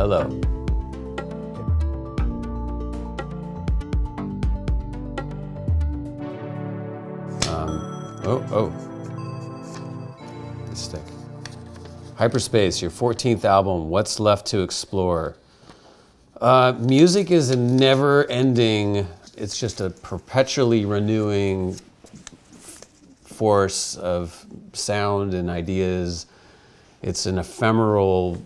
Hello. The stick. Hyperspace, your 14th album, what's left to explore? Music is a never-ending, it's just a perpetually renewing force of sound and ideas. It's an ephemeral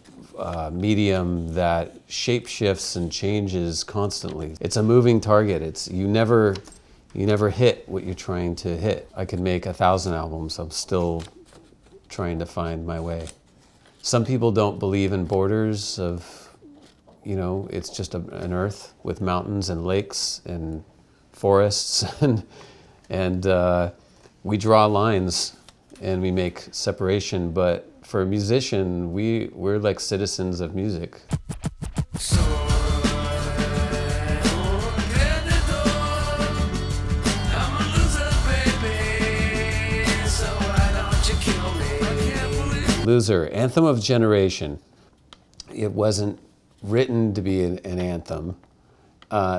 medium that shape-shifts and changes constantly. It's a moving target. You never hit what you're trying to hit. I could make 1,000 albums. I'm still trying to find my way. Some people don't believe in borders of, you know, it's just an earth with mountains and lakes and forests, and we draw lines and we make separation. But for a musician, we're like citizens of music. Loser, Anthem of Generation. It wasn't written to be an anthem.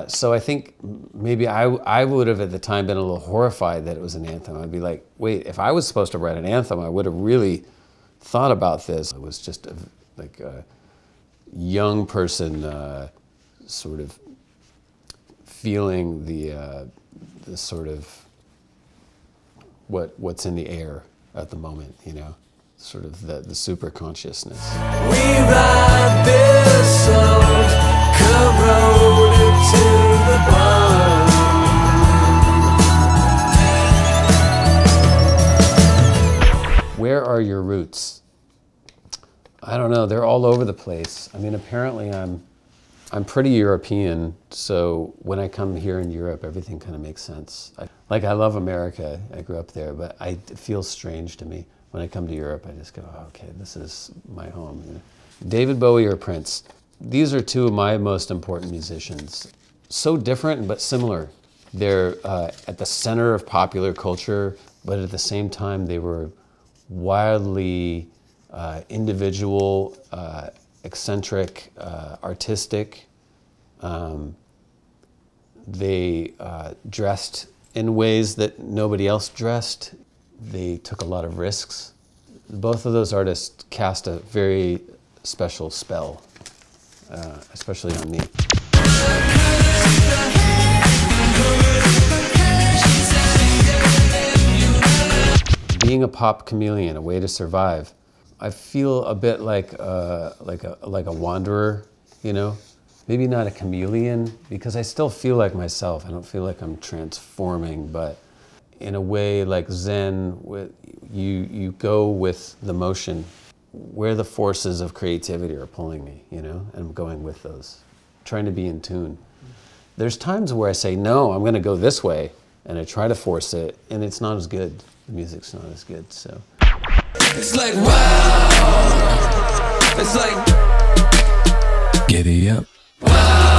So I think maybe I would have at the time been a little horrified that it was an anthem. I'd be like, wait, if I was supposed to write an anthem, I would have really thought about this. I was just like a young person sort of feeling the sort of what's in the air at the moment, you know? Sort of the super consciousness. We ride this song, corroded to the bone. Where are your roots? I don't know, they're all over the place. I mean, apparently I'm pretty European, so when I come here in Europe, everything kind of makes sense. I love America, I grew up there, but it feels strange to me. When I come to Europe, I just go, oh, okay, this is my home. You know? David Bowie or Prince. These are two of my most important musicians. So different, but similar. They're at the center of popular culture, but at the same time, they were wildly individual, eccentric, artistic. They dressed in ways that nobody else dressed. They took a lot of risks. Both of those artists cast a very special spell, especially on me. Being a pop chameleon, a way to survive. I feel a bit like a wanderer, you know? Maybe not a chameleon, because I still feel like myself. I don't feel like I'm transforming, but in a way like Zen, you go with the motion, where the forces of creativity are pulling me, you know, and I'm going with those, trying to be in tune. There's times where I say, no, I'm gonna go this way, and I try to force it, and it's not as good. The music's not as good, so. It's like, wow! It's like, giddy up. Wow!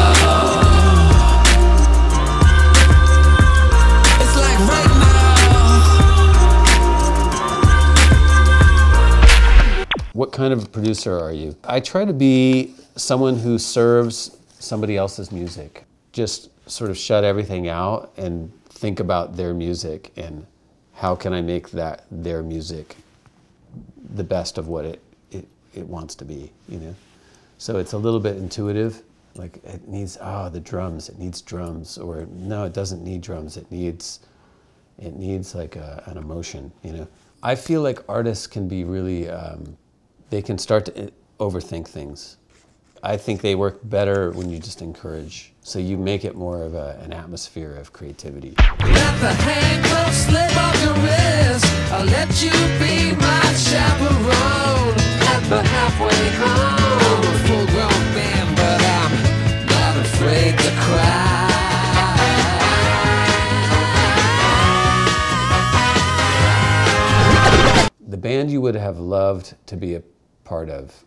What kind of producer are you? I try to be someone who serves somebody else's music. Just sort of shut everything out and think about their music and how can I make their music the best of what it wants to be, you know? So it's a little bit intuitive, like it needs, the drums, it needs drums, or no, it doesn't need drums, it needs like an emotion, you know? I feel like artists can be really, they can start to overthink things. I think they work better when you just encourage. So you make it more of an atmosphere of creativity. Let the handcuffs slip off your wrist. I'll let you be my chaperone at the halfway home. I'm a full-grown man, but I'm not afraid to cry. The band you would have loved to be a part of.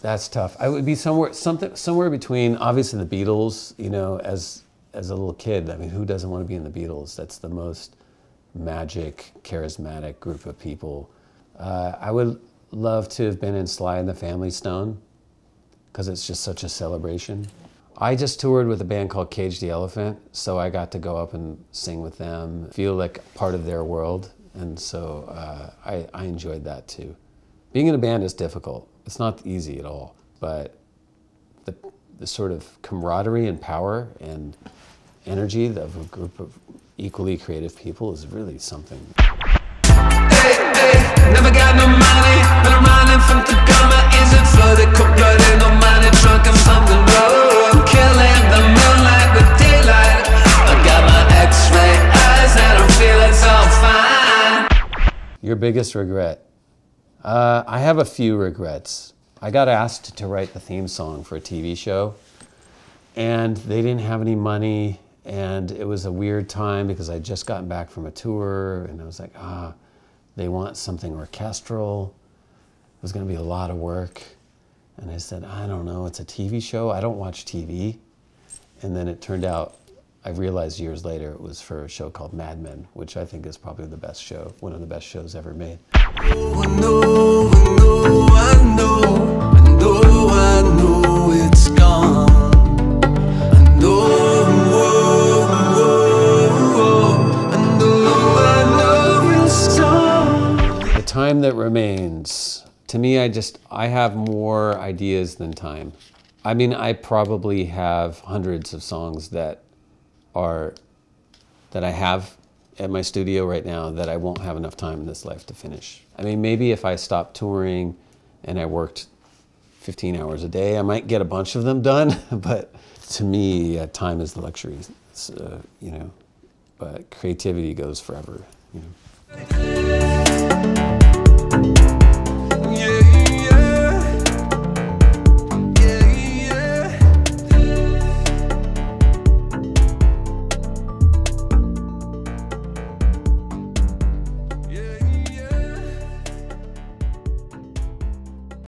That's tough. I would be somewhere between, obviously, the Beatles. You know, as a little kid, I mean, who doesn't want to be in the Beatles? That's the most magic, charismatic group of people. I would love to have been in Sly and the Family Stone because it's just such a celebration. I just toured with a band called Cage the Elephant, so I got to go up and sing with them, feel like part of their world, and so I enjoyed that too. Being in a band is difficult. It's not easy at all, but the sort of camaraderie and power and energy of a group of equally creative people is really something. Never got no money, but I'm running from Tacoma. Is it flooded, cold-blooded, no money, drunk and something low? Killing the moonlight with daylight. I got my X-ray eyes and I'm feeling so fine. Your biggest regret? I have a few regrets. I got asked to write the theme song for a TV show, and they didn't have any money, and it was a weird time because I'd just gotten back from a tour, and I was like, they want something orchestral. It was going to be a lot of work. And I said, I don't know, it's a TV show. I don't watch TV. And then it turned out, I realized years later, it was for a show called Madmen, which I think is probably the best show, one of the best shows ever made. Oh, I know, I know, I know, I know, I know it's gone. I know, I know it's gone. The time that remains, to me, I have more ideas than time. I mean, I probably have hundreds of songs that I have at my studio right now that I won't have enough time in this life to finish. I mean, maybe if I stopped touring and I worked 15 hours a day, I might get a bunch of them done, but to me, time is the luxury, you know, but creativity goes forever, you know.